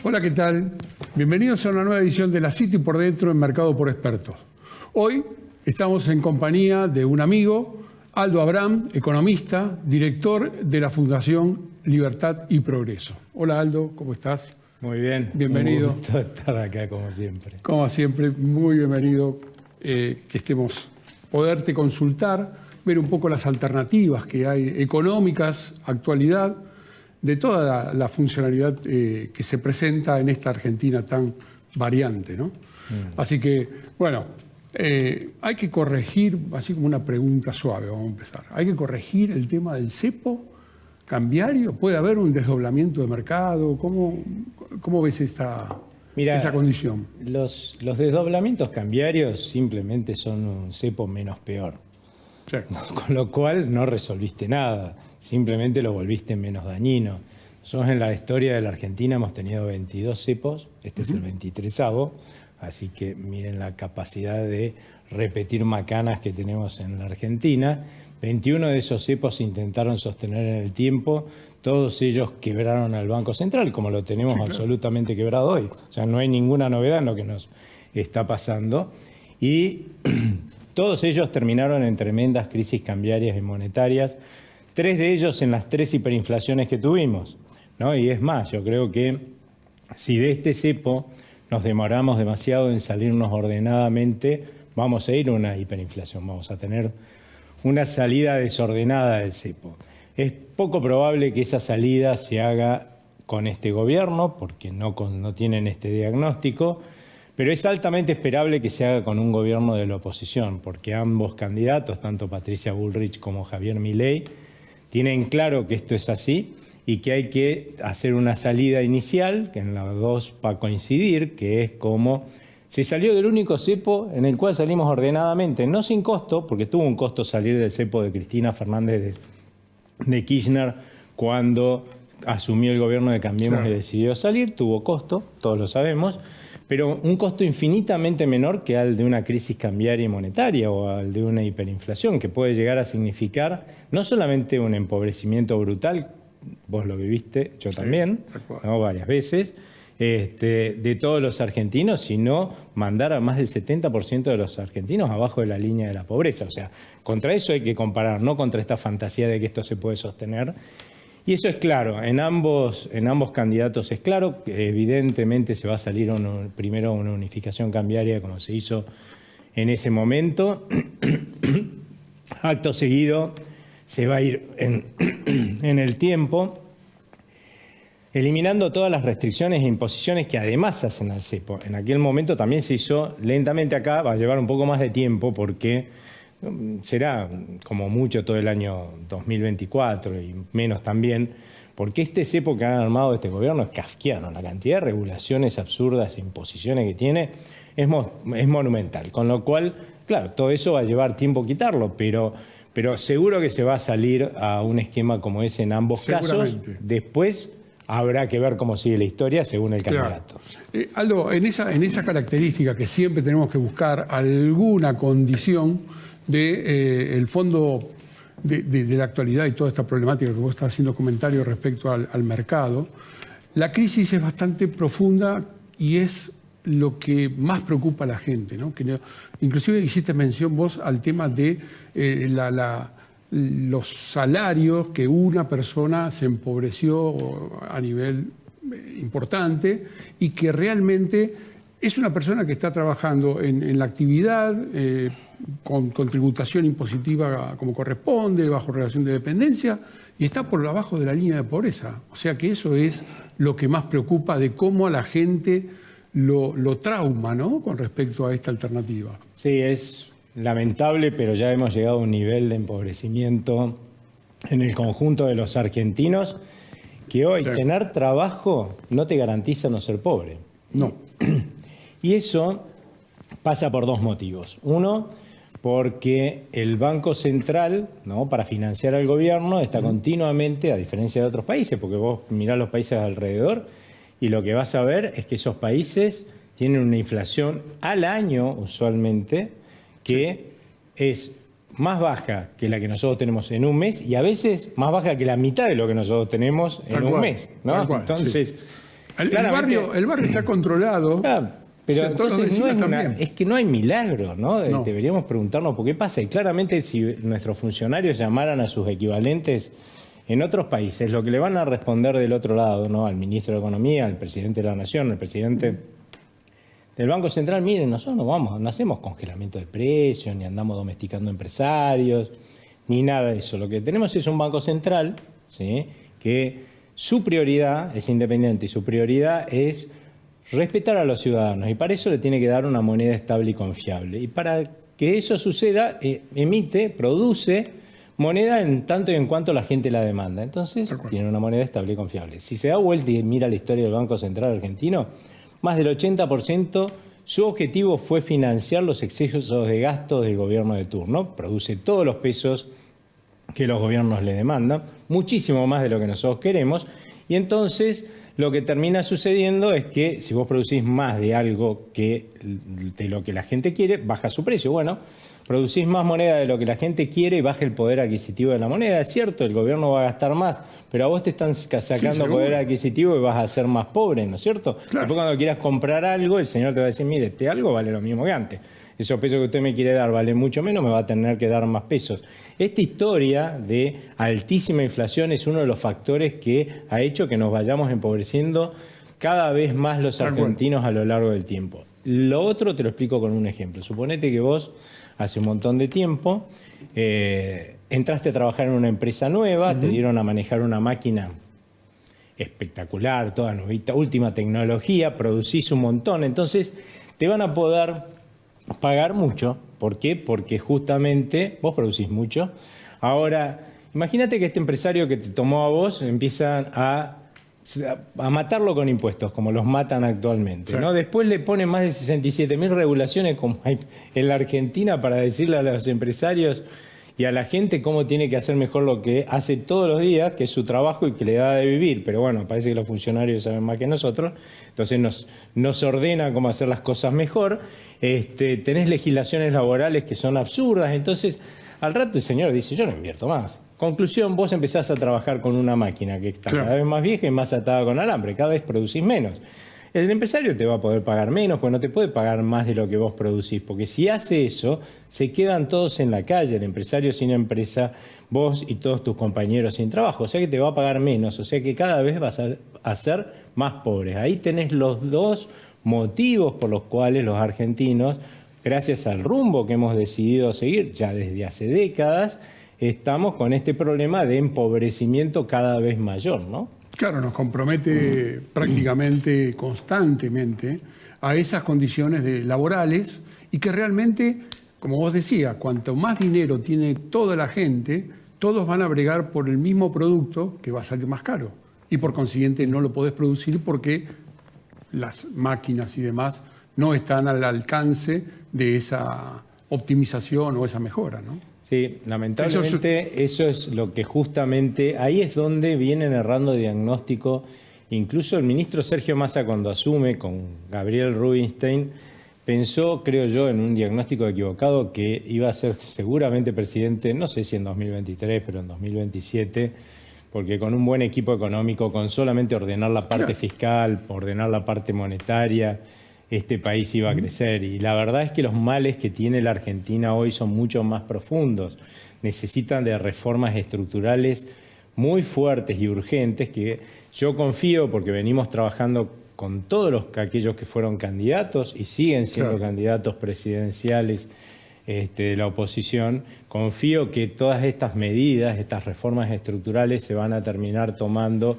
Hola, ¿qué tal? Bienvenidos a una nueva edición de La City por Dentro en Mercado por Expertos. Hoy estamos en compañía de un amigo, Aldo Abraham, economista, director de la Fundación Libertad y Progreso. Hola, Aldo, ¿cómo estás? Muy bien. Bienvenido. Un gusto estar acá, como siempre. Como siempre, muy bienvenido que estemos, poderte consultar, ver un poco las alternativas que hay económicas, actualidad, de toda la funcionalidad que se presenta en esta Argentina tan variante, ¿no? Así que, bueno, hay que corregir, así como una pregunta suave, vamos a empezar. ¿Hay que corregir el tema del cepo cambiario? ¿Puede haber un desdoblamiento de mercado? ¿Cómo ves esa condición? Los desdoblamientos cambiarios simplemente son un cepo menos peor. Sí. Con lo cual no resolviste nada, simplemente lo volviste menos dañino. Nosotros en la historia de la Argentina hemos tenido 22 cepos, este es el 23º, así que miren la capacidad de repetir macanas que tenemos en la Argentina. 21 de esos cepos se intentaron sostener en el tiempo, todos ellos quebraron al Banco Central, como lo tenemos absolutamente quebrado hoy. O sea, no hay ninguna novedad en lo que nos está pasando. Y todos ellos terminaron en tremendas crisis cambiarias y monetarias, 3 de ellos en las 3 hiperinflaciones que tuvimos, ¿no? Y es más, yo creo que si de este cepo nos demoramos demasiado en salirnos ordenadamente, vamos a ir a una hiperinflación, vamos a tener una salida desordenada del cepo. Es poco probable que esa salida se haga con este gobierno, porque no tienen este diagnóstico, pero es altamente esperable que se haga con un gobierno de la oposición, porque ambos candidatos, tanto Patricia Bullrich como Javier Milei, tienen claro que esto es así y que hay que hacer una salida inicial, que en las dos va a coincidir, que es como se salió del único cepo en el cual salimos ordenadamente, no sin costo, porque tuvo un costo salir del cepo de Cristina Fernández de Kirchner cuando asumió el gobierno de Cambiemos y decidió salir, tuvo costo, todos lo sabemos, pero un costo infinitamente menor que al de una crisis cambiaria y monetaria o al de una hiperinflación, que puede llegar a significar no solamente un empobrecimiento brutal, vos lo viviste, yo también, ¿no? Varias veces, de todos los argentinos, sino mandar a más del 70% de los argentinos abajo de la línea de la pobreza. O sea, contra eso hay que comparar, no contra esta fantasía de que esto se puede sostener. Y eso es claro, en ambos candidatos es claro, que evidentemente se va a salir primero una unificación cambiaria como se hizo en ese momento. Acto seguido se va a ir en el tiempo, eliminando todas las restricciones e imposiciones que además se hacen al cepo. En aquel momento también se hizo lentamente, acá va a llevar un poco más de tiempo porque será como mucho todo el año 2024 y menos también, porque este cepo que han armado este gobierno es kafkiano. La cantidad de regulaciones absurdas e imposiciones que tiene es monumental. Con lo cual, claro, todo eso va a llevar tiempo quitarlo, pero seguro que se va a salir a un esquema como ese en ambos casos. Después habrá que ver cómo sigue la historia según el candidato. Aldo, en esa característica que siempre tenemos que buscar alguna condición del fondo de la actualidad y toda esta problemática que vos estás haciendo comentarios respecto al mercado, la crisis es bastante profunda y es lo que más preocupa a la gente, ¿no? Inclusive hiciste mención vos al tema de los salarios, que una persona se empobreció a nivel importante y que realmente es una persona que está trabajando en la actividad, con tributación impositiva como corresponde, bajo relación de dependencia, y está por abajo de la línea de pobreza. O sea que eso es lo que más preocupa de cómo a la gente lo trauma, ¿no?, con respecto a esta alternativa. Sí, es lamentable, pero ya hemos llegado a un nivel de empobrecimiento en el conjunto de los argentinos que hoy tener trabajo no te garantiza no ser pobre. No. Y eso pasa por 2 motivos. Uno, porque el Banco Central, ¿no?, para financiar al gobierno, está continuamente, a diferencia de otros países, porque vos mirás los países alrededor y lo que vas a ver es que esos países tienen una inflación al año, usualmente, que es más baja que la que nosotros tenemos en un mes y a veces más baja que la mitad de lo que nosotros tenemos en un mes, ¿no? Entonces, El barrio está controlado. Pero o sea, entonces es que no hay milagro, ¿no? Deberíamos preguntarnos por qué pasa. Y claramente si nuestros funcionarios llamaran a sus equivalentes en otros países, lo que le van a responder del otro lado, ¿no? Al ministro de Economía, al presidente de la Nación, al presidente del Banco Central, miren, nosotros no hacemos congelamiento de precios, ni andamos domesticando empresarios, ni nada de eso. Lo que tenemos es un Banco Central, ¿sí?, que su prioridad es independiente y su prioridad es respetar a los ciudadanos, y para eso le tiene que dar una moneda estable y confiable. Y para que eso suceda, produce moneda en tanto y en cuanto la gente la demanda. Entonces, tiene una moneda estable y confiable. Si se da vuelta y mira la historia del Banco Central argentino, más del 80%, su objetivo fue financiar los excesos de gastos del gobierno de turno. Produce todos los pesos que los gobiernos le demandan, muchísimo más de lo que nosotros queremos, y entonces lo que termina sucediendo es que si vos producís más de algo que de lo que la gente quiere, baja su precio. Bueno, producís más moneda de lo que la gente quiere y baja el poder adquisitivo de la moneda. Es cierto, el gobierno va a gastar más, pero a vos te están sacando poder adquisitivo y vas a ser más pobre, ¿no es cierto? Claro. Después cuando quieras comprar algo, el señor te va a decir, mire, este algo vale lo mismo que antes. Esos pesos que usted me quiere dar vale mucho menos, me va a tener que dar más pesos. Esta historia de altísima inflación es uno de los factores que ha hecho que nos vayamos empobreciendo cada vez más los argentinos a lo largo del tiempo. Lo otro te lo explico con un ejemplo. Suponete que vos hace un montón de tiempo entraste a trabajar en una empresa nueva, te dieron a manejar una máquina espectacular, toda nuevita, última tecnología, producís un montón, entonces te van a poder pagar mucho. ¿Por qué? Porque justamente vos producís mucho. Ahora, imagínate que este empresario que te tomó a vos empiezan a matarlo con impuestos, como los matan actualmente, ¿no? Después le ponen más de 67.000 regulaciones como hay en la Argentina para decirle a los empresarios y a la gente cómo tiene que hacer mejor lo que hace todos los días, que es su trabajo y que le da de vivir. Pero bueno, parece que los funcionarios saben más que nosotros, entonces nos ordena cómo hacer las cosas mejor. Tenés legislaciones laborales que son absurdas, entonces al rato el señor dice, yo no invierto más. Conclusión, vos empezás a trabajar con una máquina que está cada vez más vieja y más atada con alambre, cada vez producís menos. El empresario te va a poder pagar menos, porque no te puede pagar más de lo que vos producís, porque si hace eso, se quedan todos en la calle, el empresario sin empresa, vos y todos tus compañeros sin trabajo, o sea que te va a pagar menos, o sea que cada vez vas a ser más pobres. Ahí tenés los dos motivos por los cuales los argentinos, gracias al rumbo que hemos decidido seguir ya desde hace décadas, estamos con este problema de empobrecimiento cada vez mayor, ¿no? Claro, nos compromete prácticamente constantemente a esas condiciones laborales y que realmente, como vos decías, cuanto más dinero tiene toda la gente, todos van a bregar por el mismo producto que va a salir más caro. Y por consiguiente no lo podés producir porque las máquinas y demás no están al alcance de esa optimización o esa mejora, ¿no? Sí, lamentablemente eso es lo que justamente, ahí es donde vienen errando diagnóstico. Incluso el ministro Sergio Massa, cuando asume con Gabriel Rubinstein, pensó, creo yo, en un diagnóstico equivocado, que iba a ser seguramente presidente, no sé si en 2023, pero en 2027, porque con un buen equipo económico, con solamente ordenar la parte fiscal, ordenar la parte monetaria, este país iba a crecer. Y la verdad es que los males que tiene la Argentina hoy son mucho más profundos. Necesitan de reformas estructurales muy fuertes y urgentes que yo confío, porque venimos trabajando con todos aquellos que fueron candidatos y siguen siendo candidatos presidenciales de la oposición. Confío que todas estas medidas, estas reformas estructurales se van a terminar tomando.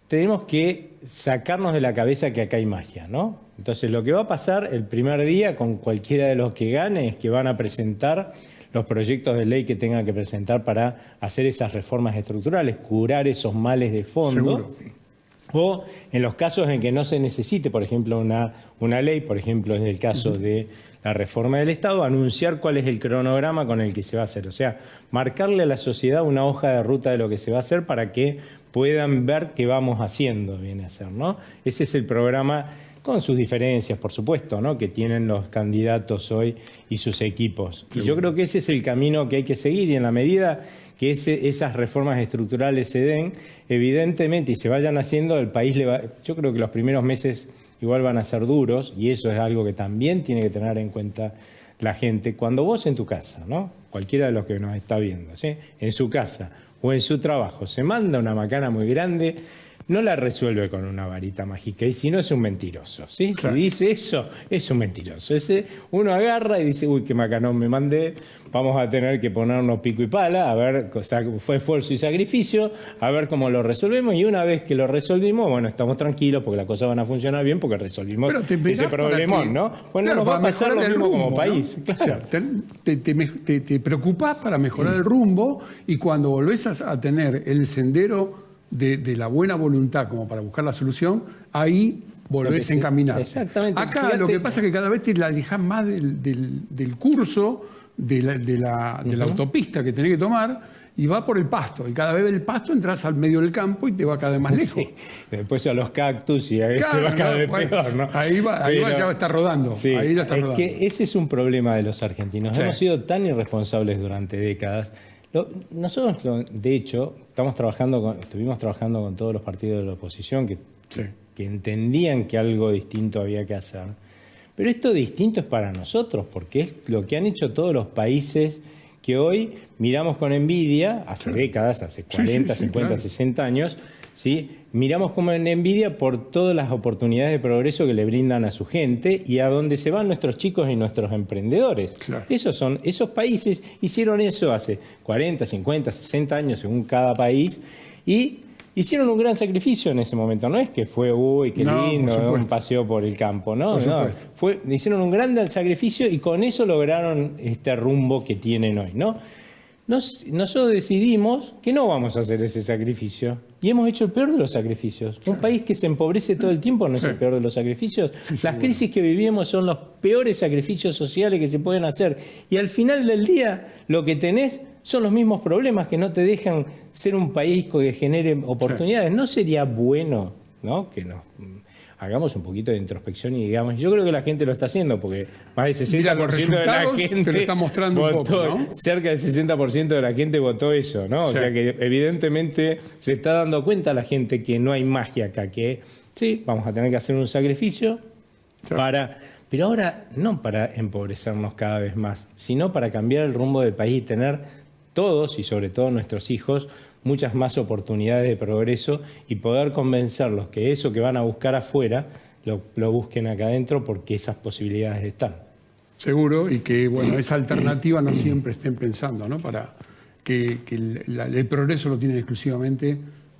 Tenemos que sacarnos de la cabeza que acá hay magia, ¿no? Entonces, lo que va a pasar el primer día con cualquiera de los que gane es que van a presentar los proyectos de ley que tengan que presentar para hacer esas reformas estructurales, curar esos males de fondo. Seguro. O en los casos en que no se necesite, por ejemplo, una ley, por ejemplo, es el caso de la reforma del Estado, anunciar cuál es el cronograma con el que se va a hacer. O sea, marcarle a la sociedad una hoja de ruta de lo que se va a hacer para que puedan ver qué vamos haciendo, viene a ser, ¿no? Ese es el programa, con sus diferencias, por supuesto, ¿no?, que tienen los candidatos hoy y sus equipos. Y yo creo que ese es el camino que hay que seguir, y en la medida que esas reformas estructurales se den, evidentemente, y se vayan haciendo, el país yo creo que los primeros meses igual van a ser duros, y eso es algo que también tiene que tener en cuenta la gente. Cuando vos en tu casa, ¿no? Cualquiera de los que nos está viendo, ¿sí? En su casa o en su trabajo, se manda una macana muy grande, no la resuelve con una varita mágica, y si no es un mentiroso, ¿sí? Claro. Si dice eso, es un mentiroso. Uno agarra y dice, uy, qué macanón me mandé, vamos a tener que ponernos pico y pala, a ver, fue esfuerzo y sacrificio, a ver cómo lo resolvemos, y una vez que lo resolvimos, bueno, estamos tranquilos porque las cosas van a funcionar bien porque resolvimos ese problemón, ¿no? Bueno, claro, nos va a pasar lo mismo rumbo, como país. ¿No? Claro. O sea, te preocupás para mejorar el rumbo, y cuando volvés a tener el sendero de la buena voluntad como para buscar la solución, ahí volvés a encaminar. Exactamente. Acá fíjate, lo que pasa es que cada vez te la alejás más del curso, de la autopista que tenés que tomar, y va por el pasto. Y cada vez el pasto entras al medio del campo y te va cada vez más lejos. Sí. Después a los cactus y a te va cada vez peor, ¿no? Ahí ya está rodando. Sí, ahí ya está rodando. Que ese es un problema de los argentinos. Sí. Hemos sido tan irresponsables durante décadas. Nosotros, de hecho, estuvimos trabajando con todos los partidos de la oposición que entendían que algo distinto había que hacer. Pero esto distinto es para nosotros, porque es lo que han hecho todos los países que hoy miramos con envidia, hace décadas, hace 40, 50, claro. 60 años, ¿sí? Miramos con envidia por todas las oportunidades de progreso que le brindan a su gente y a donde se van nuestros chicos y nuestros emprendedores. Claro. Esos países hicieron eso hace 40, 50, 60 años según cada país, y hicieron un gran sacrificio en ese momento. No es que fue, uy, qué lindo, un paseo por el campo. No, hicieron un gran sacrificio y con eso lograron este rumbo que tienen hoy, ¿no? Nosotros decidimos que no vamos a hacer ese sacrificio y hemos hecho el peor de los sacrificios. Un país que se empobrece todo el tiempo no es el peor de los sacrificios. Las crisis que vivimos son los peores sacrificios sociales que se pueden hacer, y al final del día lo que tenés son los mismos problemas que no te dejan ser un país que genere oportunidades. ¿No sería bueno, ¿no?, que nos hagamos un poquito de introspección y digamos, yo creo que la gente lo está haciendo, porque más del 60% de la gente te lo está mostrando votó, un poco, ¿no? Cerca del 60% de la gente votó eso, ¿no? O sea que evidentemente se está dando cuenta la gente que no hay magia acá, que sí, vamos a tener que hacer un sacrificio pero ahora no para empobrecernos cada vez más, sino para cambiar el rumbo del país y tener todos, y sobre todo nuestros hijos, muchas más oportunidades de progreso, y poder convencerlos que eso que van a buscar afuera lo busquen acá adentro, porque esas posibilidades están. Seguro, y que bueno, esa alternativa no siempre estén pensando, ¿no? Para que el progreso lo tienen exclusivamente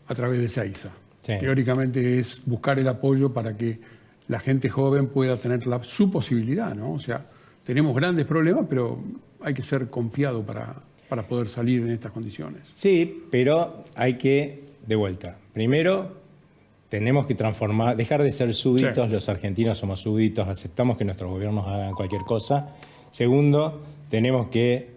a través de Seiza. Sí. Teóricamente es buscar el apoyo para que la gente joven pueda tener su posibilidad, ¿no? O sea, tenemos grandes problemas, pero hay que ser confiado para poder salir en estas condiciones. Sí, pero hay que, de vuelta, primero tenemos que dejar de ser súbditos. Los argentinos somos súbditos, aceptamos que nuestros gobiernos hagan cualquier cosa. Segundo, tenemos que,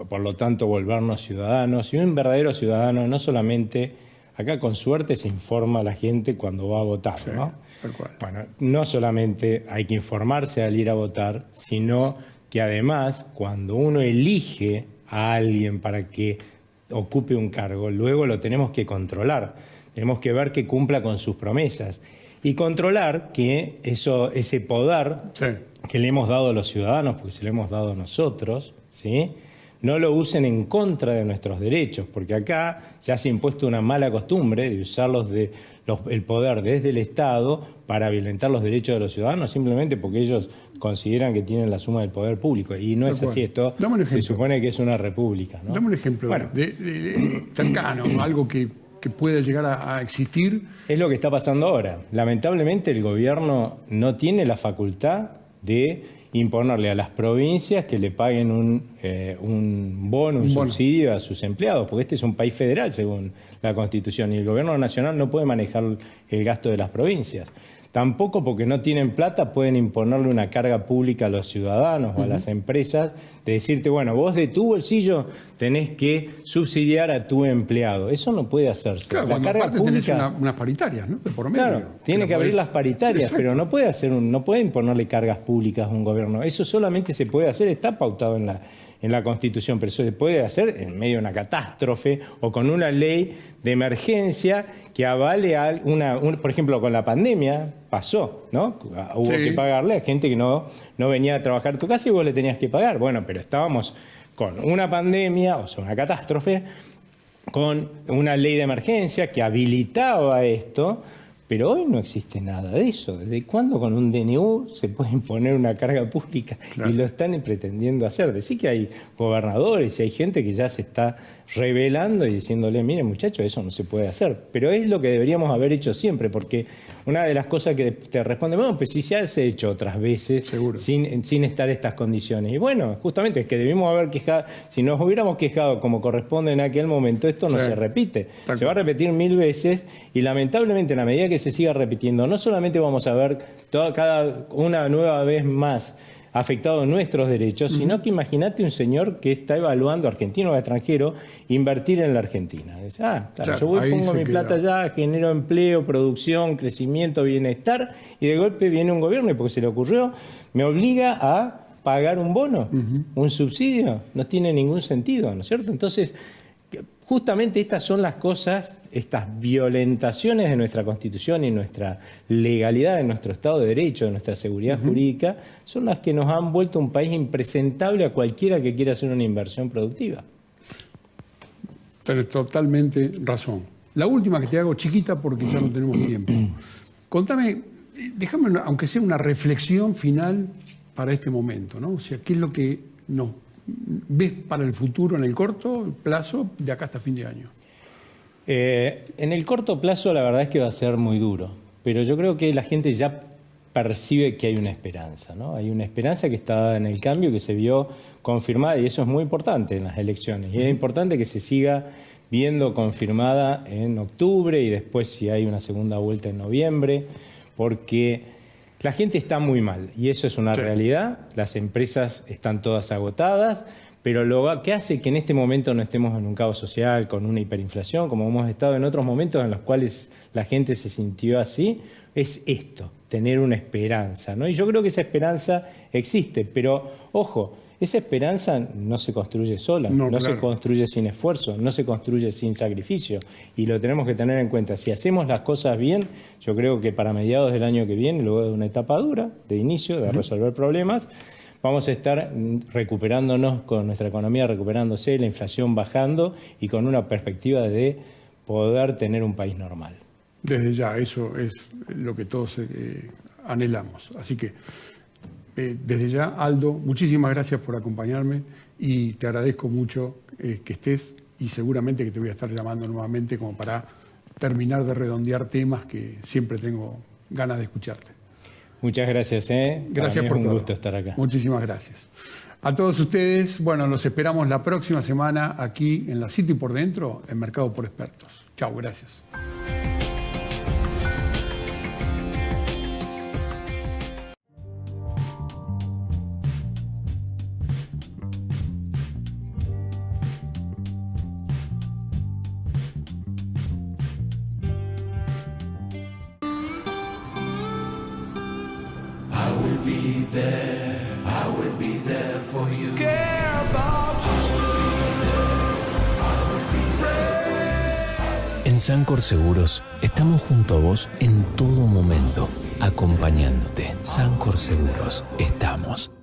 por lo tanto, volvernos ciudadanos, y un verdadero ciudadano no solamente, acá con suerte se informa a la gente cuando va a votar, ¿no? Tal cual. Bueno, no solamente hay que informarse al ir a votar, sino que además, cuando uno elige a alguien para que ocupe un cargo, luego lo tenemos que controlar. Tenemos que ver que cumpla con sus promesas y controlar que ese poder que le hemos dado a los ciudadanos, porque se lo hemos dado a nosotros, ¿sí?, no lo usen en contra de nuestros derechos, porque acá ya se ha impuesto una mala costumbre de usar el poder desde el Estado para violentar los derechos de los ciudadanos, simplemente porque ellos consideran que tienen la suma del poder público. Y no es así. Esto se supone que es una república, ¿no? Dame un ejemplo cercano, algo que pueda llegar a existir. Es lo que está pasando ahora. Lamentablemente el gobierno no tiene la facultad de imponerle a las provincias que le paguen un bono, un subsidio a sus empleados, porque este es un país federal según la Constitución, y el gobierno nacional no puede manejar el gasto de las provincias. Tampoco, porque no tienen plata, pueden imponerle una carga pública a los ciudadanos o a las empresas de decirte, bueno, vos de tu bolsillo tenés que subsidiar a tu empleado. Eso no puede hacerse. Claro, la carga pública tenés unas paritarias, ¿no? De por medio. Claro, tiene que abrir las paritarias, pero no puede imponerle cargas públicas a un gobierno. Eso solamente se puede hacer, está pautado en en la Constitución, pero eso se puede hacer en medio de una catástrofe o con una ley de emergencia que avale por ejemplo, con la pandemia pasó, ¿no? Hubo que pagarle a gente que no venía a trabajar a tu casa y vos le tenías que pagar. Bueno, pero estábamos con una pandemia, o sea, una catástrofe, con una ley de emergencia que habilitaba esto, pero hoy no existe nada de eso. ¿Desde cuándo con un DNU se puede imponer una carga pública? Claro. Y lo están pretendiendo hacer. Decir que hay gobernadores y hay gente que ya se está rebelando y diciéndole, miren muchachos, eso no se puede hacer. Pero es lo que deberíamos haber hecho siempre, porque una de las cosas que te responde, bueno, pues si ya se ha hecho otras veces sin estar estas condiciones. Y bueno, justamente es que debimos haber quejado, si nos hubiéramos quejado como corresponde en aquel momento, esto no se repite. Se va a repetir 1000 veces y lamentablemente en la medida que se siga repitiendo, no solamente vamos a ver cada una nueva vez más afectados nuestros derechos, sino que imagínate un señor que está evaluando, argentino o extranjero, invertir en la Argentina. Dice, claro, yo pongo mi plata allá, genero empleo, producción, crecimiento, bienestar, y de golpe viene un gobierno y porque se le ocurrió, me obliga a pagar un bono, un subsidio. No tiene ningún sentido, ¿no es cierto? Entonces, justamente estas son las cosas, estas violentaciones de nuestra Constitución y nuestra legalidad, de nuestro Estado de Derecho, de nuestra seguridad jurídica, son las que nos han vuelto un país impresentable a cualquiera que quiera hacer una inversión productiva. Tienes totalmente razón. La última que te hago, chiquita, porque ya no tenemos tiempo. Contame, déjame, aunque sea una reflexión final para este momento, ¿no? O sea, ¿qué es lo que nos ves para el futuro en el corto plazo de acá hasta fin de año? En el corto plazo la verdad es que va a ser muy duro, pero yo creo que la gente ya percibe que hay una esperanza, ¿no? Hay una esperanza que está en el cambio, que se vio confirmada, y eso es muy importante en las elecciones. Y es importante que se siga viendo confirmada en octubre y después si hay una segunda vuelta en noviembre, porque la gente está muy mal y eso es una realidad. Las empresas están todas agotadas, pero lo que hace que en este momento no estemos en un caos social, con una hiperinflación, como hemos estado en otros momentos en los cuales la gente se sintió así, es esto, tener una esperanza, ¿no? Y yo creo que esa esperanza existe, pero ojo, esa esperanza no se construye sola, no se construye sin esfuerzo, no se construye sin sacrificio, y lo tenemos que tener en cuenta. Si hacemos las cosas bien, yo creo que para mediados del año que viene, luego de una etapa dura, de inicio, de resolver problemas, vamos a estar recuperándonos, con nuestra economía recuperándose, la inflación bajando y con una perspectiva de poder tener un país normal. Desde ya, eso es lo que todos anhelamos. Así que, desde ya, Aldo, muchísimas gracias por acompañarme y te agradezco mucho que estés, y seguramente que te voy a estar llamando nuevamente como para terminar de redondear temas que siempre tengo ganas de escucharte. Muchas gracias. Gracias por todo. Es un gusto estar acá. Muchísimas gracias. A todos ustedes, bueno, los esperamos la próxima semana aquí en La City por Dentro, en Mercado por Expertos. Chao, gracias. En Sancor Seguros estamos junto a vos en todo momento, acompañándote. Sancor Seguros, estamos.